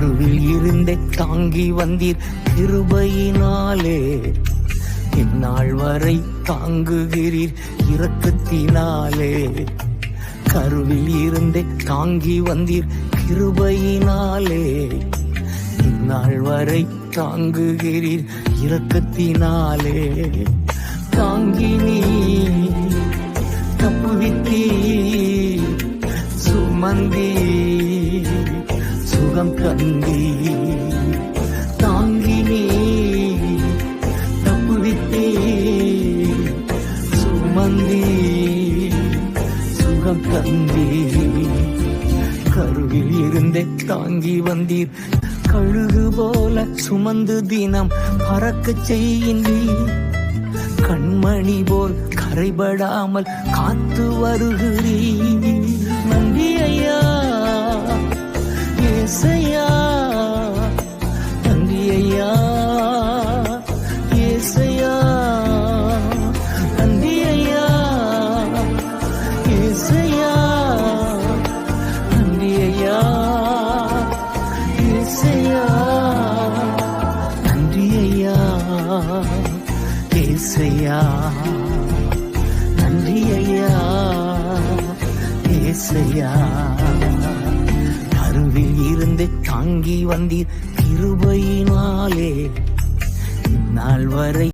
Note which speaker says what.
Speaker 1: கருவில் இருந்தே தாங்கி வந்தீர் கிருபையினாலே. இந்நாள் வரை தாங்குகிறீர் இரக்கத்தினாலே. கருவில் இருந்தே தாங்கி வந்தீர் கிருபையினாலே. இந்நாள் வரை தாங்குகிறீர் இரக்கத்தினாலே. தாங்கி நீ தப்புவித்தீ சுமந்தி சுகம் கந்தி. தாங்கி நீ தப்புவித்தீ சுமந்தி சுகம் கந்தி. கருவில் இருந்தே தாங்கி வந்தீர் கழுகு போல சுமந்து தினம் பறக்க செய்கின்றீர். கண்மணி போல் கரைபடாமல் காத்து வருகிறீர். நன்றி ஐயா ஏசையா, நன்றி ஐயா ஏசையா, நன்றி ஐயா ஏசையா, நன்றி ஐயா ஏசையா, நன்றி ஐயா ஏசையா, நன்றி ஐயா ஏசையா. கருவில் இருந்து தாங்கி வந்தீர் கிருபையினாலே. இந்நாள் வரை